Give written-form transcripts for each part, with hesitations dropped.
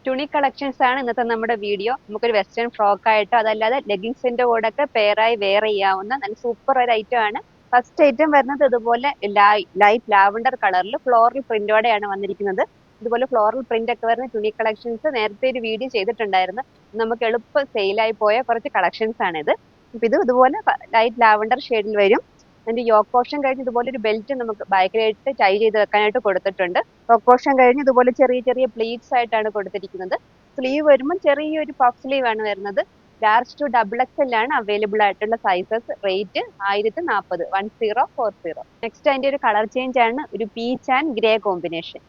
തുണി കളക്ഷൻസ് ആണ് ഇന്നത്തെ നമ്മുടെ വീഡിയോ. നമുക്കൊരു വെസ്റ്റേൺ ഫ്രോക്ക് ആയിട്ടോ അതല്ലാതെ ലെഗിങ്സിന്റെ കൂടെ ഒക്കെ പെയറായി വെയർ ചെയ്യാവുന്ന നല്ല സൂപ്പർ ഒരു ഐറ്റം ആണ്. ഫസ്റ്റ് ഐറ്റം വരുന്നത് ഇതുപോലെ ലൈറ്റ് ലാവണ്ടർ കളറിൽ ഫ്ലോറൽ പ്രിന്റോടെയാണ് വന്നിരിക്കുന്നത്. ഇതുപോലെ ഫ്ലോറൽ പ്രിന്റ് ഒക്കെ വരുന്ന തുണി കളക്ഷൻസ് നേരത്തെ ഒരു വീഡിയോ ചെയ്തിട്ടുണ്ടായിരുന്നു. നമുക്ക് എളുപ്പം സെയിലായി പോയ കുറച്ച് കളക്ഷൻസ് ആണിത്. ഇത് ഇതുപോലെ ലൈറ്റ് ലാവണ്ടർ ഷെയ്ഡിൽ വരും. അതിന്റെ യോക്ക് പോർഷൻ കഴിഞ്ഞ് ഇതുപോലെ ഒരു ബെൽറ്റ് നമുക്ക് ബാക്കിലായിട്ട് ടൈ ചെയ്ത് വെക്കാനായിട്ട് കൊടുത്തിട്ടുണ്ട്. യോക്ക് പോർഷൻ കഴിഞ്ഞ് ഇതുപോലെ ചെറിയ ചെറിയ പ്ലീറ്റ്സ് ആയിട്ടാണ് കൊടുത്തിരിക്കുന്നത്. സ്ലീവ് വരുമ്പോൾ ചെറിയൊരു പഫ് സ്ലീവ് ആണ് വരുന്നത്. ലാർജ് ടു ഡബിൾ എക്സൽ ആണ് അവൈലബിൾ ആയിട്ടുള്ള സൈസസ്. റേറ്റ് 1040, 1040. നെക്സ്റ്റ് അതിന്റെ ഒരു കളർ ചേഞ്ച് ആണ്, ഒരു പീച്ച് ആൻഡ് ഗ്രേ കോമ്പിനേഷൻ.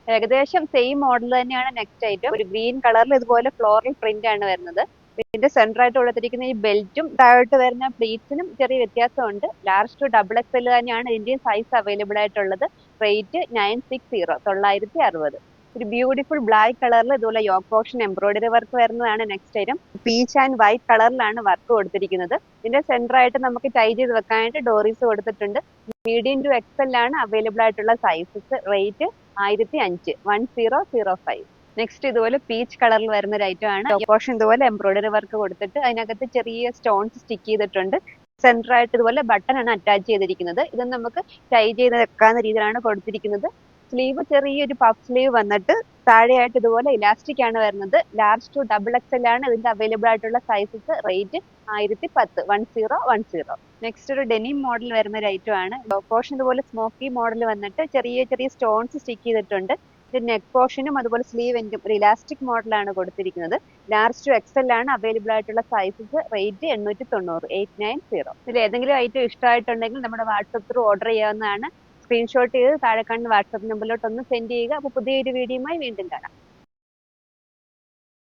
ഏകദേശം സെയിം മോഡൽ തന്നെയാണ് നെക്സ്റ്റ് ഐറ്റം. ഒരു ഗ്രീൻ കളറിൽ ഇതുപോലെ ഫ്ലോറൽ പ്രിന്റ് ആണ് വരുന്നത്. ഇതിന്റെ സെന്റർ ആയിട്ട് കൊടുത്തിരിക്കുന്ന ഈ ബെൽറ്റും താഴോട്ട് വരുന്ന പ്ലീറ്റ്സിനും ചെറിയ വ്യത്യാസമുണ്ട്. ലാർജ് ടു ഡബിൾ എക്സൽ തന്നെയാണ് ഇതിന്റെ സൈസ് അവൈലബിൾ ആയിട്ടുള്ളത്. റേറ്റ് 960, 960. ഒരു ബ്യൂട്ടിഫുൾ ബ്ലാക്ക് കളറിൽ ഇതുപോലെ യോക്ക് പോർഷൻ എംബ്രോയിഡറി വർക്ക് വരുന്നതാണ് next item. Peach and white കളറിലാണ് വർക്ക് കൊടുത്തിരിക്കുന്നത്. ഇതിന്റെ സെന്റർ ആയിട്ട് നമുക്ക് ടൈ ചെയ്ത് വെക്കാനായിട്ട് ഡോറീസ് കൊടുത്തിട്ടുണ്ട്. മീഡിയം ടു എക്സൽ ആണ് അവൈലബിൾ ആയിട്ടുള്ള സൈസസ്. റേറ്റ് 1005, 1005. നെക്സ്റ്റ് ഇതുപോലെ പീച്ച് കളറിൽ വരുന്ന ഒരു ഐറ്റം ആണ്. പോർഷൻ ഇതുപോലെ എംബ്രോയിഡറി വർക്ക് കൊടുത്തിട്ട് അതിനകത്ത് ചെറിയ സ്റ്റോൺസ് സ്റ്റിക്ക് ചെയ്തിട്ടുണ്ട്. സെന്റർ ആയിട്ട് ഇതുപോലെ ബട്ടൺ ആണ് അറ്റാച്ച് ചെയ്തിരിക്കുന്നത്. ഇത് നമുക്ക് ടൈ ചെയ്ത് വെക്കാവുന്ന രീതിയിലാണ് കൊടുത്തിരിക്കുന്നത്. സ്ലീവ് ചെറിയൊരു പഫ് സ്ലീവ് വന്നിട്ട് താഴെയായിട്ട് ഇതുപോലെ ഇലാസ്റ്റിക് ആണ് വരുന്നത്. ലാർജ് ടു ഡബിൾ എക്സൽ ആണ് ഇതിന്റെ അവൈലബിൾ ആയിട്ടുള്ള സൈസസ്. റേറ്റ് 1010, 1010. നെക്സ്റ്റ് ഒരു ഡെനിം മോഡൽ വരുന്ന ഒരു ഐറ്റം ആണ്. പോർഷൻ ഇതുപോലെ സ്മോക്കി മോഡൽ വന്നിട്ട് ചെറിയ ചെറിയ സ്റ്റോൺസ് സ്റ്റിക്ക് ചെയ്തിട്ടുണ്ട്. ഇത് നെക്ക് പോർഷനും അതുപോലെ സ്ലീവ് എൻഡും ഒരു ഇലാസ്റ്റിക് മോഡലാണ് കൊടുത്തിരിക്കുന്നത്. ലാർജ് ടു എക്സൽ ആണ് അവൈലബിൾ ആയിട്ടുള്ള സൈസസ്. റേറ്റ് 890, 890. ഇതിൽ ഏതെങ്കിലും ഐറ്റം ഇഷ്ടമായിട്ടുണ്ടെങ്കിൽ നമ്മുടെ വാട്സപ്പ് ത്രൂ ഓർഡർ ചെയ്യാവുന്നതാണ്. സ്ക്രീൻഷോട്ട് ചെയ്ത് താഴെ കാണുന്ന വാട്സപ്പ് നമ്പറിലോട്ട് ഒന്ന് സെൻഡ് ചെയ്യുക. അപ്പോൾ പുതിയൊരു വീഡിയോയുമായി വീണ്ടും കാണാം.